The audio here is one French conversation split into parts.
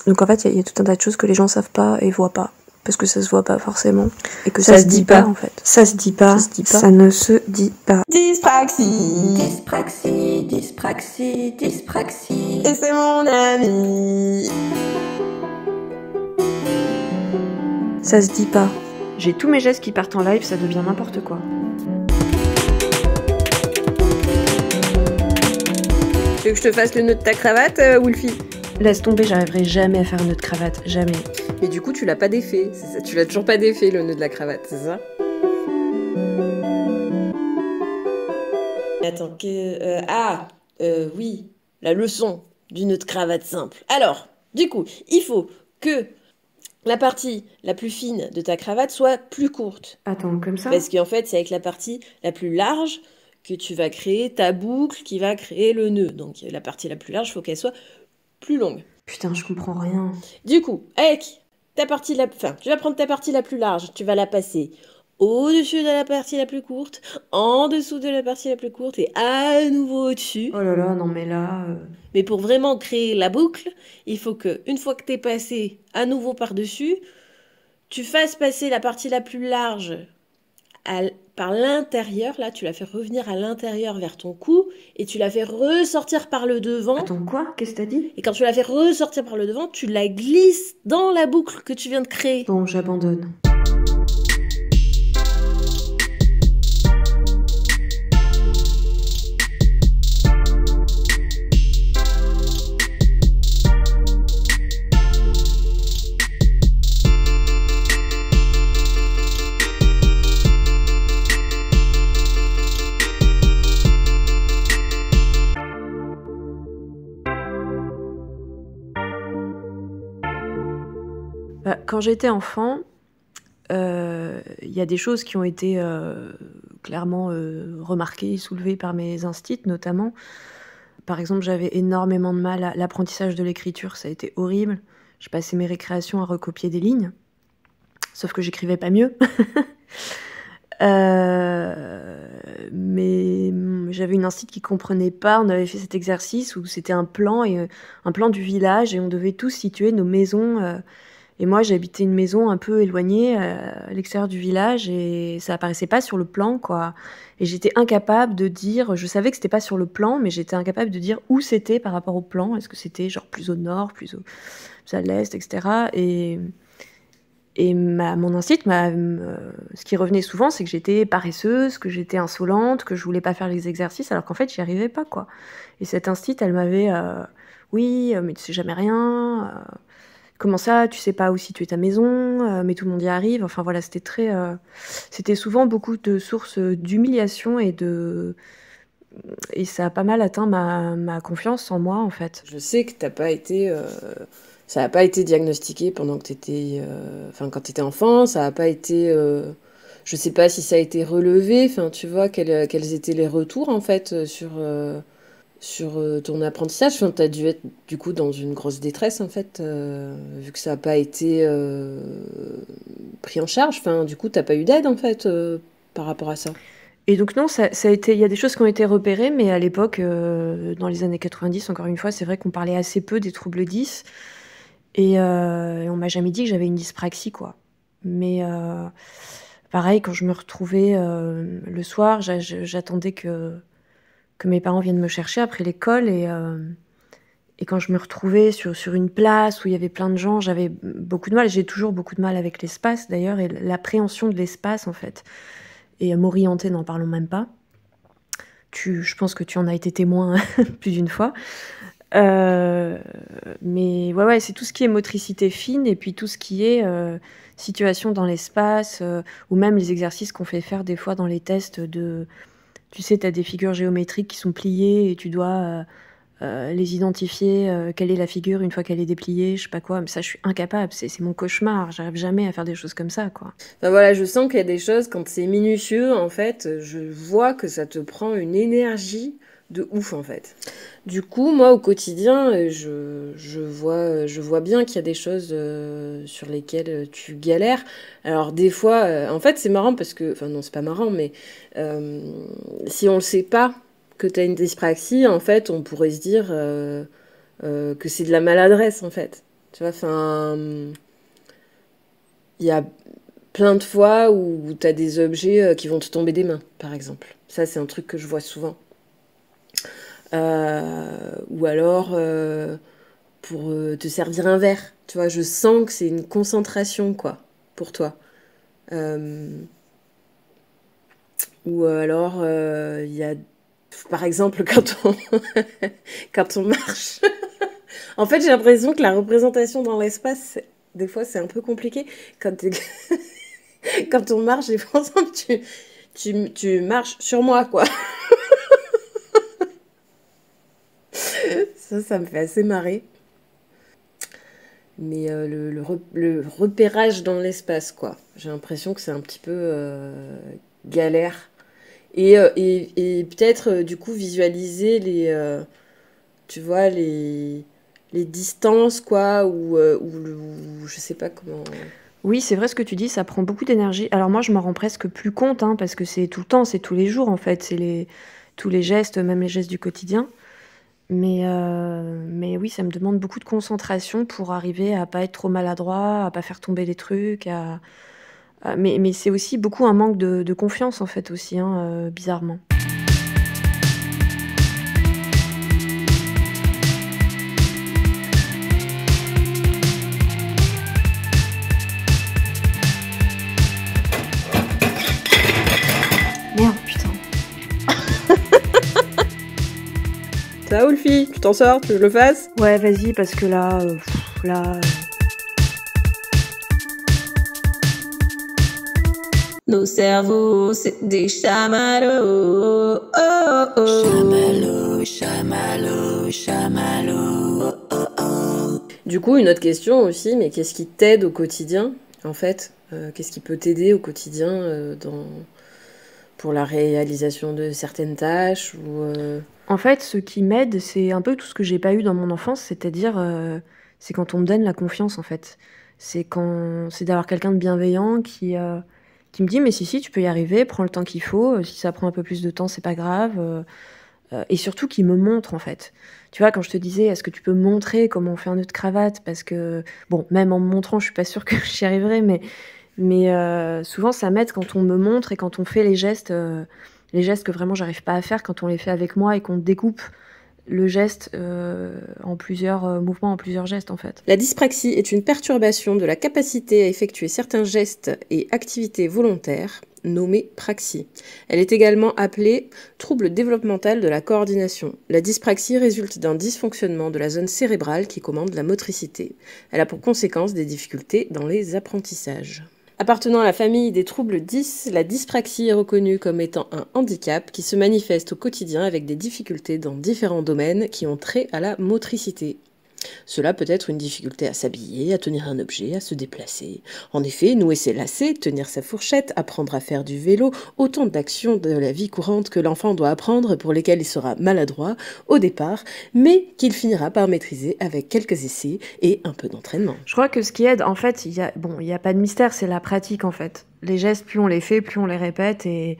Donc en fait, il y a tout un tas de choses que les gens savent pas et voient pas. Parce que ça se voit pas forcément. Et que ça se dit pas, en fait. Ça se dit pas. Ça ne se dit pas. Dyspraxie. Dyspraxie, dyspraxie, dyspraxie. Et c'est mon ami. Ça se dit pas. J'ai tous mes gestes qui partent en live, ça devient n'importe quoi. Tu veux que je te fasse le nœud de ta cravate, Wolfie? Laisse tomber, j'arriverai jamais à faire un nœud de cravate, jamais. Mais du coup, tu l'as pas défait, c'est ça. Tu l'as toujours pas défait, le nœud de la cravate, c'est ça? Attends, oui, la leçon du nœud de cravate simple. Alors, du coup, il faut que la partie la plus fine de ta cravate soit plus courte. Attends, comme ça? Parce qu'en fait, c'est avec la partie la plus large que tu vas créer ta boucle qui va créer le nœud. Donc, la partie la plus large, il faut qu'elle soit plus longue. Putain, je comprends rien. Du coup, avec ta partie tu vas prendre ta partie la plus large, tu vas la passer au-dessus de la partie la plus courte, en dessous de la partie la plus courte et à nouveau au-dessus. Oh là là, non mais là... Mais pour vraiment créer la boucle, il faut que, une fois que t'es passé à nouveau par-dessus, tu fasses passer la partie la plus large par l'intérieur, là, tu la fais revenir à l'intérieur vers ton cou, et tu la fais ressortir par le devant. Attends, quoi? Qu'est-ce que t'as dit? Et quand tu la fais ressortir par le devant, tu la glisses dans la boucle que tu viens de créer. Bon, j'abandonne. Quand j'étais enfant, il y a des choses qui ont été clairement remarquées et soulevées par mes instits, notamment. Par exemple, j'avais énormément de mal à l'apprentissage de l'écriture, ça a été horrible. Je passais mes récréations à recopier des lignes, sauf que j'écrivais pas mieux. Mais j'avais une instit qui comprenait pas. On avait fait cet exercice où c'était un plan du village et on devait tous situer nos maisons. Et moi, j'habitais une maison un peu éloignée à l'extérieur du village et ça apparaissait pas sur le plan, quoi. Et j'étais incapable de dire, je savais que c'était pas sur le plan, mais j'étais incapable de dire où c'était par rapport au plan. Est-ce que c'était genre plus au nord, plus à l'est, etc. Mon instinct, ce qui revenait souvent, c'est que j'étais paresseuse, que j'étais insolente, que je voulais pas faire les exercices, alors qu'en fait, j'y arrivais pas, quoi. Et cette instinct, elle m'avait, oui, mais tu sais jamais rien. Comment ça, tu sais pas où situer ta maison, mais tout le monde y arrive. Enfin voilà, c'était souvent beaucoup de sources d'humiliation et ça a pas mal atteint ma confiance en moi, en fait. Je sais que ça n'a pas été diagnostiqué pendant que quand t'étais enfant, ça n'a pas été, je sais pas si ça a été relevé, enfin tu vois, quels étaient les retours en fait sur ton apprentissage. Enfin, t'as dû être du coup dans une grosse détresse en fait, vu que ça n'a pas été pris en charge. Enfin, du coup, t'as pas eu d'aide en fait par rapport à ça. Et donc non, ça a été, il y a des choses qui ont été repérées, mais à l'époque, dans les années 90, encore une fois, c'est vrai qu'on parlait assez peu des troubles 10. Et on m'a jamais dit que j'avais une dyspraxie, quoi. Mais pareil, quand je me retrouvais le soir, j'attendais que mes parents viennent me chercher après l'école. Et quand je me retrouvais sur une place où il y avait plein de gens, j'avais beaucoup de mal. J'ai toujours beaucoup de mal avec l'espace, d'ailleurs, et l'appréhension de l'espace, en fait. Et m'orienter, n'en parlons même pas. Je pense que tu en as été témoin plus d'une fois. Mais ouais, c'est tout ce qui est motricité fine et puis tout ce qui est situation dans l'espace ou même les exercices qu'on fait faire des fois dans les tests tu sais, t'as des figures géométriques qui sont pliées et tu dois les identifier, quelle est la figure une fois qu'elle est dépliée, je sais pas quoi, mais ça je suis incapable, c'est mon cauchemar, j'arrive jamais à faire des choses comme ça, quoi. Enfin voilà, je sens qu'il y a des choses, quand c'est minutieux, en fait, je vois que ça te prend une énergie de ouf, en fait. Du coup, moi, au quotidien, je vois bien qu'il y a des choses sur lesquelles tu galères. Alors, des fois, en fait, c'est marrant parce que... Enfin, non, c'est pas marrant, mais si on le sait pas que t'as une dyspraxie, en fait, on pourrait se dire que c'est de la maladresse, en fait. Tu vois, il y a plein de fois où tu as des objets qui vont te tomber des mains, par exemple. Ça, c'est un truc que je vois souvent. Ou alors, pour te servir un verre. Tu vois, je sens que c'est une concentration, quoi, pour toi. Ou alors, il y a, par exemple, quand on marche. En fait, j'ai l'impression que la représentation dans l'espace, des fois, c'est un peu compliqué. Quand on marche, j'ai l'impression que tu marches sur moi, quoi. Ça me fait assez marrer. Mais le repérage dans l'espace, quoi. J'ai l'impression que c'est un petit peu galère. Et peut-être, du coup, visualiser tu vois, les distances, quoi, ou je sais pas comment... Oui, c'est vrai ce que tu dis, ça prend beaucoup d'énergie. Alors moi, je m'en rends presque plus compte, hein, parce que c'est tout le temps, c'est tous les jours, en fait. C'est tous les gestes, même les gestes du quotidien. Mais oui, ça me demande beaucoup de concentration pour arriver à pas être trop maladroit, à pas faire tomber les trucs. Mais c'est aussi beaucoup un manque de confiance, en fait, aussi, hein, bizarrement. Merde, putain. Ça va, Wolfie? Tu t'en sors? Tu veux que je le fasse? Ouais, vas-y, parce que là... Nos cerveaux, c'est des chamallows. Oh, oh, oh. Chamallows, chamallows, chamallows. Oh, oh, oh. Du coup, une autre question aussi, mais qu'est-ce qui t'aide au quotidien, en fait? Qu'est-ce qui peut t'aider au quotidien pour la réalisation de certaines tâches En fait, ce qui m'aide, c'est un peu tout ce que j'ai pas eu dans mon enfance, c'est-à-dire, c'est quand on me donne la confiance, en fait. C'est d'avoir quelqu'un de bienveillant qui me dit: «Mais si, tu peux y arriver, prends le temps qu'il faut, si ça prend un peu plus de temps, c'est pas grave», et surtout qui me montre, en fait. Tu vois, quand je te disais: «Est-ce que tu peux me montrer comment on fait un nœud de cravate?» parce que, bon, même en me montrant, je suis pas sûre que j'y arriverai, mais souvent ça m'aide quand on me montre et quand on fait les gestes que vraiment j'arrive pas à faire, quand on les fait avec moi et qu'on découpe le geste en plusieurs mouvements, en plusieurs gestes, en fait. La dyspraxie est une perturbation de la capacité à effectuer certains gestes et activités volontaires, nommée praxie. Elle est également appelée trouble développemental de la coordination. La dyspraxie résulte d'un dysfonctionnement de la zone cérébrale qui commande la motricité. Elle a pour conséquence des difficultés dans les apprentissages. Appartenant à la famille des troubles 10, la dyspraxie est reconnue comme étant un handicap qui se manifeste au quotidien avec des difficultés dans différents domaines qui ont trait à la motricité. Cela peut être une difficulté à s'habiller, à tenir un objet, à se déplacer. En effet, nouer ses lacets, tenir sa fourchette, apprendre à faire du vélo, autant d'actions de la vie courante que l'enfant doit apprendre pour lesquelles il sera maladroit au départ, mais qu'il finira par maîtriser avec quelques essais et un peu d'entraînement. Je crois que ce qui aide, en fait, il y a pas de mystère, c'est la pratique, en fait. Les gestes, plus on les fait, plus on les répète et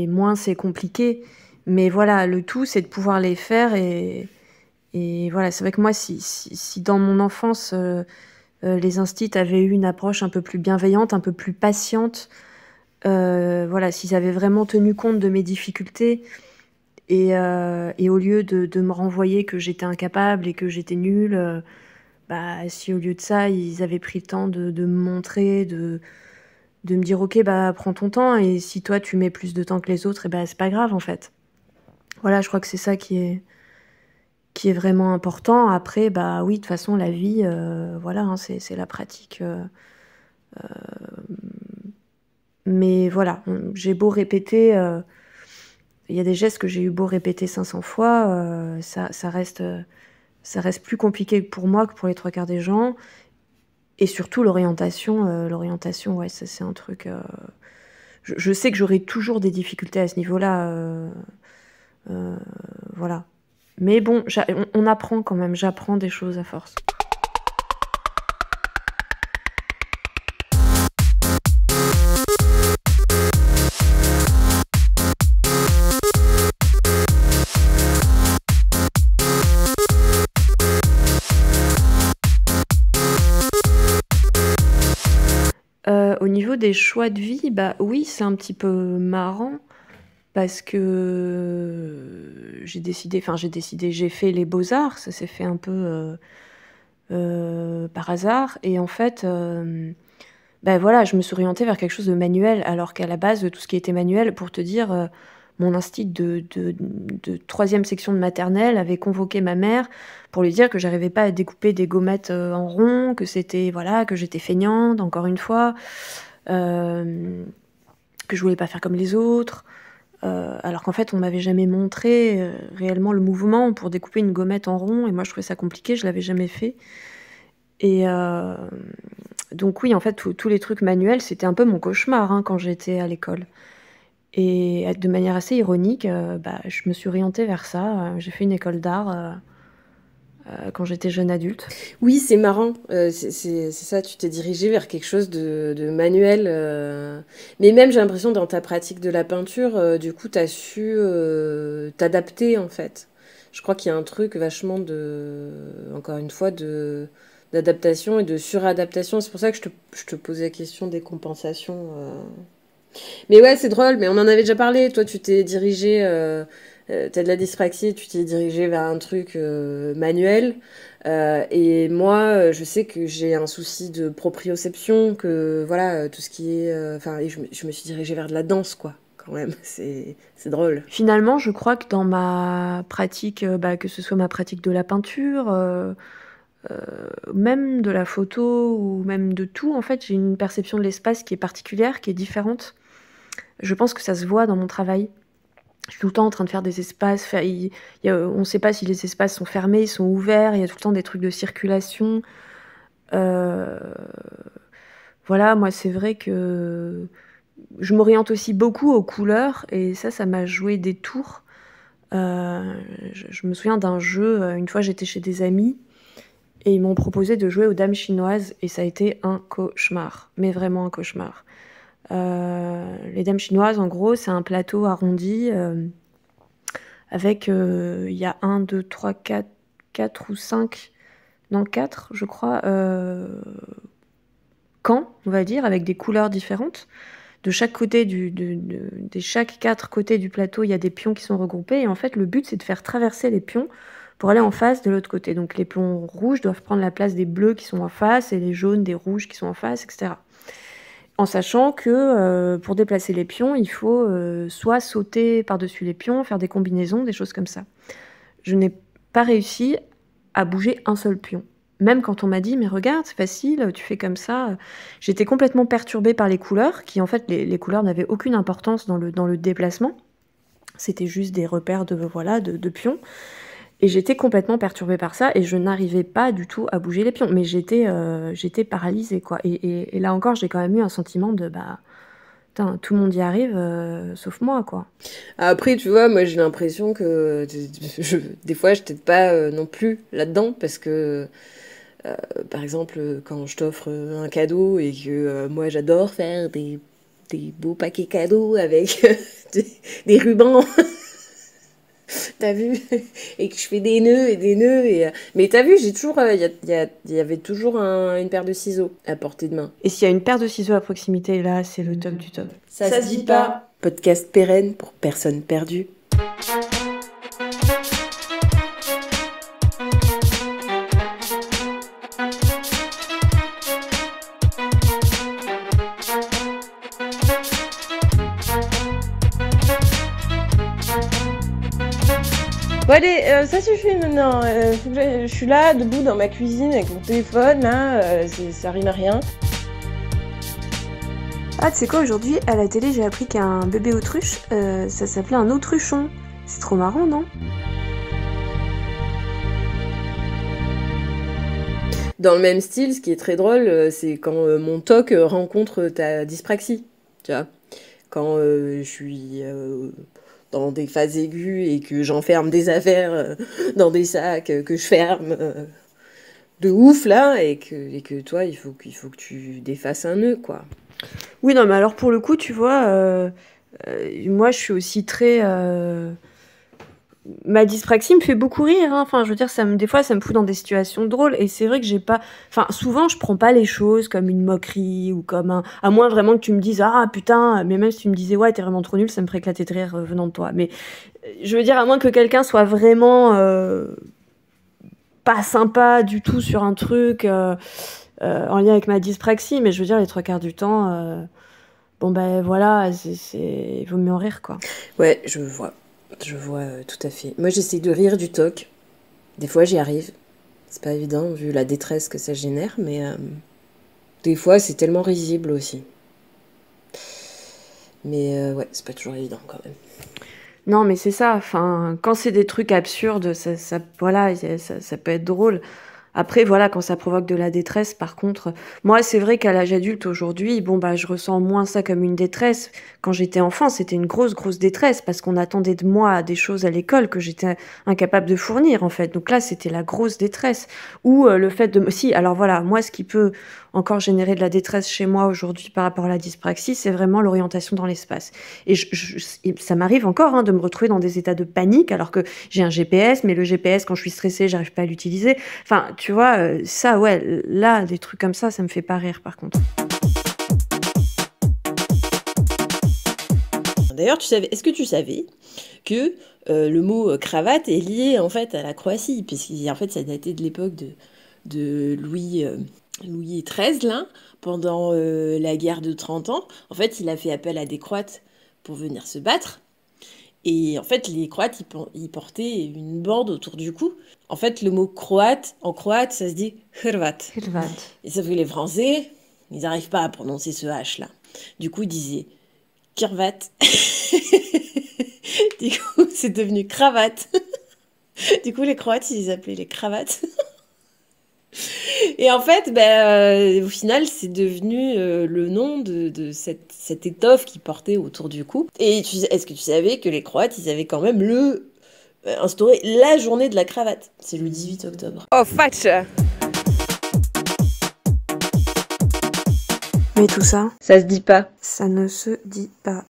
moins c'est compliqué. Mais voilà, le tout, c'est de pouvoir les faire et voilà, c'est vrai que moi, si dans mon enfance, les instits avaient eu une approche un peu plus bienveillante, un peu plus patiente, voilà, s'ils avaient vraiment tenu compte de mes difficultés et au lieu de me renvoyer que j'étais incapable et que j'étais nulle, si au lieu de ça, ils avaient pris le temps de me montrer, de me dire: «OK, prends ton temps et si toi, tu mets plus de temps que les autres, c'est pas grave, en fait». Voilà, je crois que c'est ça qui est vraiment important. Après, oui, de toute façon, la vie, voilà, hein, c'est la pratique. Mais voilà, j'ai beau répéter, il y a des gestes que j'ai eu beau répéter 500 fois, ça reste plus compliqué pour moi que pour les 3/4 des gens. Et surtout l'orientation, ouais, ça c'est un truc... je sais que j'aurai toujours des difficultés à ce niveau-là, voilà. Mais bon, on apprend quand même, j'apprends des choses à force. Au niveau des choix de vie, bah oui, c'est un petit peu marrant parce que j'ai fait les beaux-arts, ça s'est fait un peu par hasard. Et en fait, bah voilà, je me suis orientée vers quelque chose de manuel, alors qu'à la base, tout ce qui était manuel, pour te dire, mon instinct de troisième section de maternelle avait convoqué ma mère pour lui dire que j'arrivais pas à découper des gommettes en rond, que c'était voilà, que j'étais feignante, encore une fois, que je voulais pas faire comme les autres. Alors qu'en fait, on m'avait jamais montré réellement le mouvement pour découper une gommette en rond, et moi je trouvais ça compliqué, je l'avais jamais fait. Et donc oui, en fait, tous les trucs manuels, c'était un peu mon cauchemar hein, quand j'étais à l'école. Et de manière assez ironique, bah, je me suis orientée vers ça. J'ai fait une école d'art quand j'étais jeune adulte. Oui, c'est marrant. C'est ça, tu t'es dirigée vers quelque chose de manuel. Mais même, j'ai l'impression, dans ta pratique de la peinture, du coup, tu as su t'adapter, en fait. Je crois qu'il y a un truc vachement encore une fois, d'adaptation et de suradaptation. C'est pour ça que je te posais la question des compensations. Mais ouais, c'est drôle, mais on en avait déjà parlé. Toi, tu t'es dirigé, t'as de la dyspraxie, tu t'es dirigé vers un truc manuel. Et moi, je sais que j'ai un souci de proprioception, que voilà, tout ce qui est. Enfin, et je me suis dirigée vers de la danse, quoi, quand même. C'est drôle. Finalement, je crois que dans ma pratique, bah, que ce soit ma pratique de la peinture, même de la photo ou même de tout, en fait, j'ai une perception de l'espace qui est particulière, qui est différente. Je pense que ça se voit dans mon travail. Je suis tout le temps en train de faire des espaces. On ne sait pas si les espaces sont fermés, ils sont ouverts. Il y a tout le temps des trucs de circulation. Euh, Voilà, moi, c'est vrai que je m'oriente aussi beaucoup aux couleurs. Et ça m'a joué des tours. Je me souviens d'un jeu. Une fois, j'étais chez des amis. Et ils m'ont proposé de jouer aux dames chinoises. Et ça a été un cauchemar. Mais vraiment un cauchemar. Les dames chinoises, en gros, c'est un plateau arrondi avec, il y a 1, 2, 3, 4 ou 5, non 4, je crois, camps, on va dire, avec des couleurs différentes. De chaque côté des chaque 4 côtés du plateau, il y a des pions qui sont regroupés. Et en fait, le but, c'est de faire traverser les pions pour aller en face de l'autre côté. Donc les pions rouges doivent prendre la place des bleus qui sont en face et les jaunes des rouges qui sont en face, etc. En sachant que pour déplacer les pions, il faut soit sauter par-dessus les pions, faire des combinaisons, des choses comme ça. Je n'ai pas réussi à bouger un seul pion. Même quand on m'a dit « mais regarde, c'est facile, tu fais comme ça », j'étais complètement perturbée par les couleurs, qui en fait, les couleurs n'avaient aucune importance dans le déplacement. C'était juste des repères de pions. Et j'étais complètement perturbée par ça, et je n'arrivais pas du tout à bouger les pions. Mais j'étais paralysée, quoi. Et là encore, j'ai quand même eu un sentiment de, bah, putain, tout le monde y arrive, sauf moi, quoi. Après, tu vois, moi, j'ai l'impression que des fois, je t'aide pas non plus là-dedans, parce que, par exemple, quand je t'offre un cadeau et que moi, j'adore faire des beaux paquets cadeaux avec des rubans... T'as vu? Et que je fais des nœuds et des nœuds. Mais t'as vu, j'ai toujours. Il y avait toujours une paire de ciseaux à portée de main. Et s'il y a une paire de ciseaux à proximité, là, c'est le top du top. Ça se dit pas. Podcast pérenne pour personnes perdues. Bon allez, ça suffit maintenant. Je suis là, debout dans ma cuisine avec mon téléphone, là, ça rime à rien. Ah, tu sais quoi, aujourd'hui, à la télé, j'ai appris qu'un bébé autruche, ça s'appelait un autruchon. C'est trop marrant, non? Dans le même style, ce qui est très drôle, c'est quand mon TOC rencontre ta dyspraxie, tu vois. Quand je suis... dans des phases aiguës et que j'enferme des affaires dans des sacs que je ferme de ouf là et que toi il faut que tu défasses un nœud quoi. Oui, non, mais alors pour le coup, tu vois, moi je suis aussi très ma dyspraxie me fait beaucoup rire, hein. Enfin, je veux dire, des fois, ça me fout dans des situations drôles. Et c'est vrai que j'ai pas. Enfin, souvent, je prends pas les choses comme une moquerie ou comme un. À moins vraiment que tu me dises, ah putain, mais même si tu me disais, ouais, t'es vraiment trop nul, ça me ferait éclater de rire venant de toi. Mais je veux dire, à moins que quelqu'un soit vraiment pas sympa du tout sur un truc en lien avec ma dyspraxie, mais je veux dire, les 3 quarts du temps, bon ben voilà, il vaut mieux en rire, quoi. Ouais, je vois tout à fait. Moi, j'essaye de rire du toc. Des fois, j'y arrive. C'est pas évident vu la détresse que ça génère, mais des fois, c'est tellement risible aussi. Mais ouais, c'est pas toujours évident quand même. Non, mais c'est ça. Enfin, quand c'est des trucs absurdes, voilà, ça peut être drôle. Après, voilà, quand ça provoque de la détresse, par contre, moi, c'est vrai qu'à l'âge adulte aujourd'hui, bon, bah, je ressens moins ça comme une détresse. Quand j'étais enfant, c'était une grosse, grosse détresse parce qu'on attendait de moi des choses à l'école que j'étais incapable de fournir, en fait. Donc là, c'était la grosse détresse. Ou le fait de... Si, alors voilà, moi, ce qui peut encore générer de la détresse chez moi aujourd'hui par rapport à la dyspraxie, c'est vraiment l'orientation dans l'espace. Et ça m'arrive encore de me retrouver dans des états de panique alors que j'ai un GPS, mais le GPS, quand je suis stressée, j'arrive pas à l'utiliser. Enfin, tu vois, ça, ouais, là, des trucs comme ça me fait pas rire, par contre. D'ailleurs, est-ce que tu savais que le mot cravate est lié en fait à la Croatie, puisqu'en fait ça datait de l'époque de Louis XIII, là, pendant la guerre de 30 ans. En fait, il a fait appel à des Croates pour venir se battre. Et en fait, les Croates, ils portaient une bande autour du cou. En fait, le mot croate, en croate, ça se dit Hrvat. Et sauf que les Français, ils n'arrivent pas à prononcer ce H-là. Du coup, ils disaient Kirvat. Du coup, c'est devenu cravate. Du coup, les Croates, ils les appelaient les cravates. Et en fait, au final, c'est devenu le nom de cette étoffe qu'ils portaient autour du cou. Et est-ce que tu savais que les Croates, ils avaient quand même instauré la journée de la cravate? C'est le 18 octobre. Oh, facha! Mais tout ça, Ça se dit pas. ça ne se dit pas.